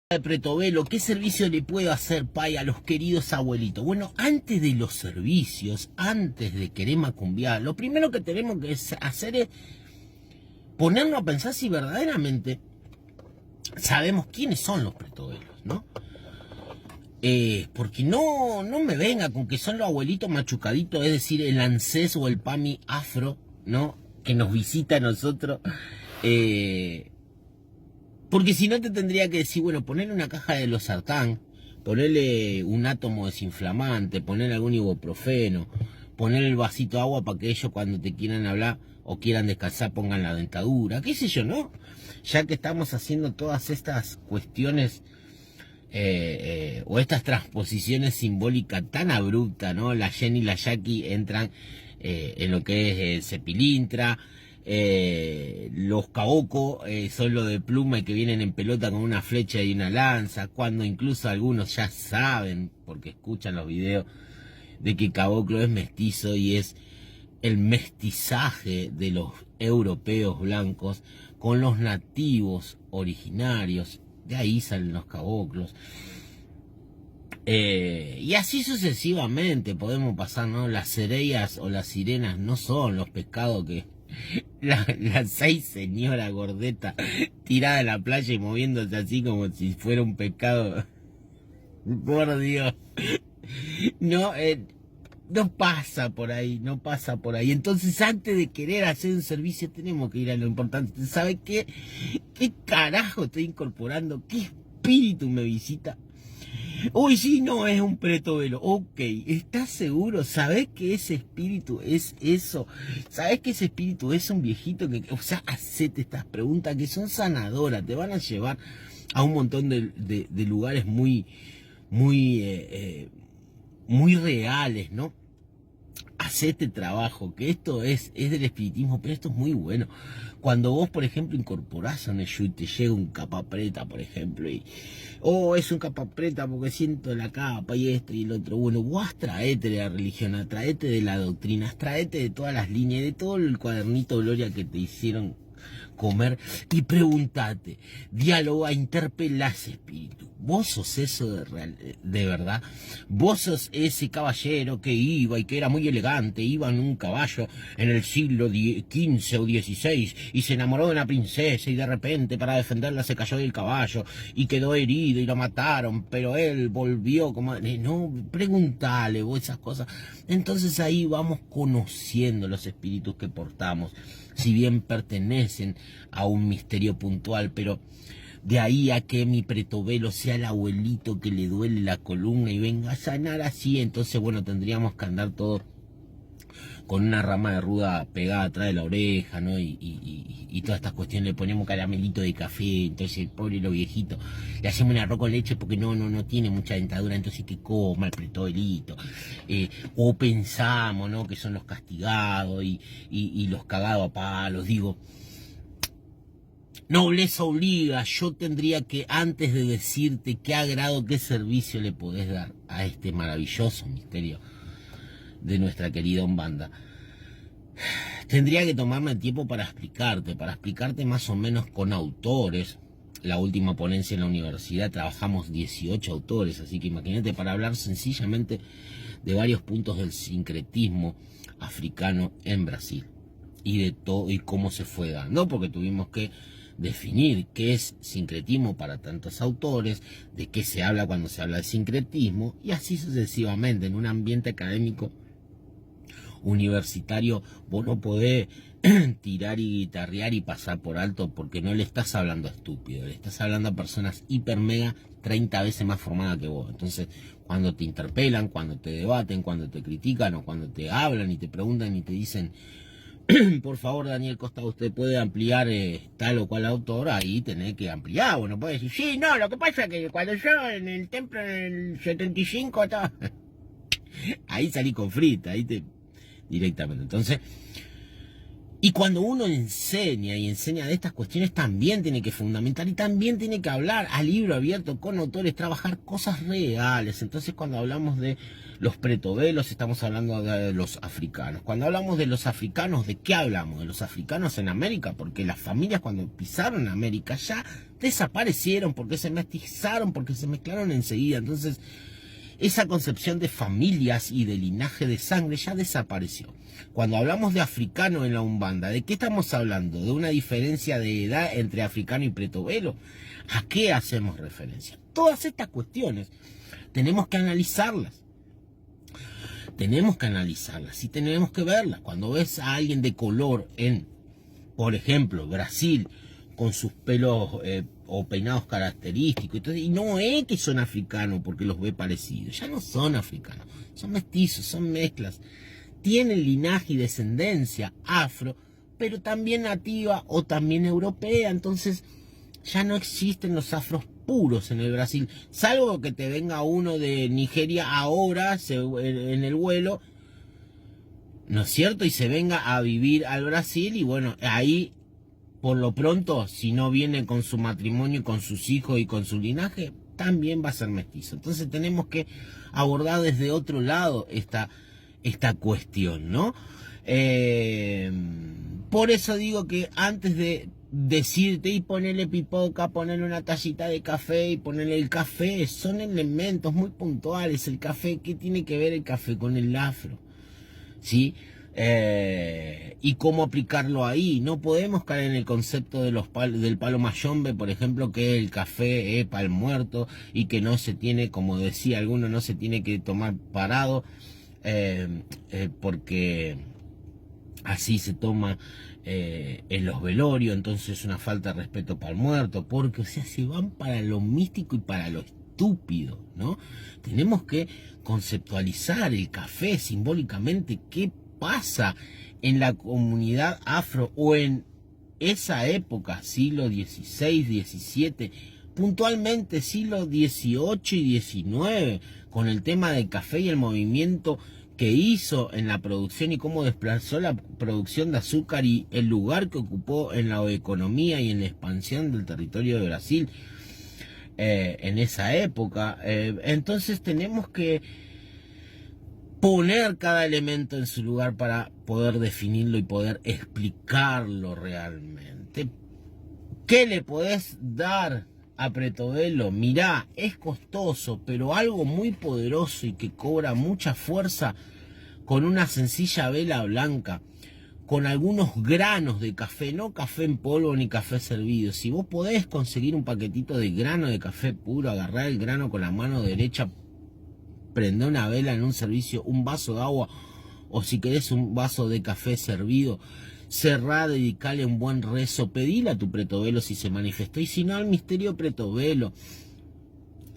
de Pretovelo, ¿qué servicio le puedo hacer, Pai, a los queridos abuelitos? Bueno, antes de los servicios, antes de querer macumbiar, lo primero que tenemos que hacer es ponernos a pensar si verdaderamente sabemos quiénes son los Pretovelos, ¿no? Porque no me venga con que son los abuelitos machucaditos, es decir, el ANSES o el PAMI afro, ¿no? Que nos visita a nosotros. Porque si no te tendría que decir, bueno, ponerle una caja de losartán, ponerle un átomo desinflamante, ponerle algún ibuprofeno, ponerle el vasito de agua para que ellos cuando te quieran hablar o quieran descansar pongan la dentadura, qué sé yo, ¿no? Ya que estamos haciendo todas estas cuestiones o estas transposiciones simbólicas tan abruptas, ¿no? La Jenny y la Jackie entran en lo que es el Cepilintra. Los cabocos son los de pluma y que vienen en pelota con una flecha y una lanza, cuando incluso algunos ya saben, porque escuchan los videos, de que caboclo es mestizo y es el mestizaje de los europeos blancos con los nativos originarios. De ahí salen los caboclos. Y así sucesivamente podemos pasar, ¿no? Las sereías o las sirenas no son los pescados que las 6 señoras gordetas tiradas en la playa y moviéndose así como si fuera un pescado. Por Dios. No, no pasa por ahí, no pasa por ahí. Entonces, antes de querer hacer un servicio, tenemos que ir a lo importante. ¿Sabe qué? ¿Qué carajo estoy incorporando? ¿Qué espíritu me visita? Uy, sí, no, es un pretovelo. Ok, ¿estás seguro? ¿Sabés que ese espíritu es eso? ¿Sabés que ese espíritu es un viejito que... O sea, hacete estas preguntas que son sanadoras, te van a llevar a un montón de lugares muy reales, ¿no? Hacete trabajo, que esto es del espiritismo, pero esto es muy bueno. Cuando vos, por ejemplo, incorporás a un Eshu y te llega un capapreta, por ejemplo, y es un capapreta porque siento la capa y esto y el otro. Bueno, vos traete de la religión, traete de la doctrina, traete de todas las líneas, de todo el cuadernito Gloria que te hicieron comer y pregúntate, diáloga, interpelás espíritu. Vos sos eso de verdad. Vos sos ese caballero que iba y que era muy elegante, iba en un caballo en el siglo XV o XVI y se enamoró de una princesa y de repente para defenderla se cayó del caballo y quedó herido y lo mataron, pero él volvió como... No, preguntale vos esas cosas. Entonces ahí vamos conociendo los espíritus que portamos, si bien pertenecen a un misterio puntual, pero de ahí a que mi pretovelo sea el abuelito que le duele la columna y venga a sanar así, entonces bueno, tendríamos que andar todos con una rama de ruda pegada atrás de la oreja, ¿no? Y todas estas cuestiones, le ponemos caramelito de café, entonces el pobre lo viejito, le hacemos un arroz con leche porque no tiene mucha dentadura, entonces que coma el pretovelito. O pensamos, ¿no? Que son los castigados y los cagados a palos, digo. Nobleza obliga, yo tendría que, antes de decirte qué agrado, qué servicio le podés dar a este maravilloso misterio de nuestra querida Umbanda, tendría que tomarme el tiempo para explicarte más o menos con autores. La última ponencia en la universidad trabajamos 18 autores, así que imagínate, para hablar sencillamente de varios puntos del sincretismo africano en Brasil y de todo y cómo se fue dando, porque tuvimos que definir qué es sincretismo para tantos autores, de qué se habla cuando se habla de sincretismo, y así sucesivamente. En un ambiente académico universitario vos no podés tirar y guitarrear y pasar por alto, porque no le estás hablando a estúpido, le estás hablando a personas hiper mega 30 veces más formadas que vos. Entonces, cuando te interpelan, cuando te debaten, cuando te critican o cuando te hablan y te preguntan y te dicen: por favor, Daniel Costa, usted puede ampliar tal o cual autor, ahí tenés que ampliar. Bueno, puedes decir, sí, no, lo que pasa es que cuando yo en el templo en el 75 estaba... ahí salí con frita, directamente. Entonces, Y cuando uno enseña y enseña de estas cuestiones, también tiene que fundamentar y también tiene que hablar a libro abierto con autores, trabajar cosas reales. Entonces, cuando hablamos de los pretobelos, estamos hablando de los africanos. Cuando hablamos de los africanos, ¿de qué hablamos? De los africanos en América, porque las familias cuando pisaron América ya desaparecieron, porque se mestizaron, porque se mezclaron enseguida. Entonces, esa concepción de familias y de linaje de sangre ya desapareció. Cuando hablamos de africano en la Umbanda, ¿de qué estamos hablando? ¿De una diferencia de edad entre africano y pretovelo? ¿A qué hacemos referencia? Todas estas cuestiones tenemos que analizarlas. Tenemos que analizarlas y tenemos que verlas. Cuando ves a alguien de color en, por ejemplo, Brasil, con sus pelos o peinados característicos, entonces, y no es que son africanos porque los ve parecidos, ya no son africanos, son mestizos, son mezclas, tienen linaje y descendencia afro, pero también nativa o también europea. Entonces ya no existen los afros puros en el Brasil, salvo que te venga uno de Nigeria ahora en el vuelo, ¿no es cierto? Y se venga a vivir al Brasil y bueno, ahí por lo pronto, si no viene con su matrimonio, con sus hijos y con su linaje, también va a ser mestizo. Entonces tenemos que abordar desde otro lado esta cuestión, ¿no? Por eso digo que antes de decirte y ponerle pipoca, ponerle una tallita de café y ponerle el café, son elementos muy puntuales. El café, ¿qué tiene que ver el café con el afro? ¿Sí? Y cómo aplicarlo ahí. No podemos caer en el concepto de del palo mayombe, por ejemplo, que el café es pal muerto y que no se tiene, como decía alguno, no se tiene que tomar parado, porque así se toma en los velorios, entonces es una falta de respeto para el muerto, porque, o sea, se van para lo místico y para lo estúpido, ¿no? Tenemos que conceptualizar el café simbólicamente, qué pasa en la comunidad afro o en esa época, siglo XVI, XVII, puntualmente siglo XVIII y XIX, con el tema del café y el movimiento que hizo en la producción y cómo desplazó la producción de azúcar y el lugar que ocupó en la economía y en la expansión del territorio de Brasil en esa época. Entonces tenemos que poner cada elemento en su lugar para poder definirlo y poder explicarlo realmente. ¿Qué le podés dar a pretovelo? Mirá, es costoso, pero algo muy poderoso y que cobra mucha fuerza con una sencilla vela blanca, con algunos granos de café, no café en polvo ni café servido. Si vos podés conseguir un paquetito de grano de café puro, agarrar el grano con la mano derecha, prender una vela en un servicio, un vaso de agua, o si querés un vaso de café servido, cerrá, dedicale un buen rezo, pedile a tu pretovelo si se manifestó, y si no, al misterio pretovelo,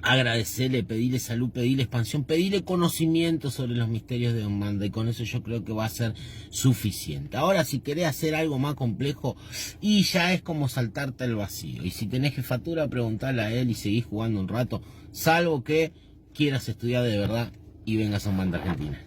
agradecele, pedile salud, pedile expansión, pedile conocimiento sobre los misterios de Umbanda, y con eso yo creo que va a ser suficiente. Ahora, si querés hacer algo más complejo, y ya es como saltarte al vacío, y si tenés jefatura, preguntale a él y seguís jugando un rato, salvo que quieras estudiar de verdad y vengas a Umbanda Argentina.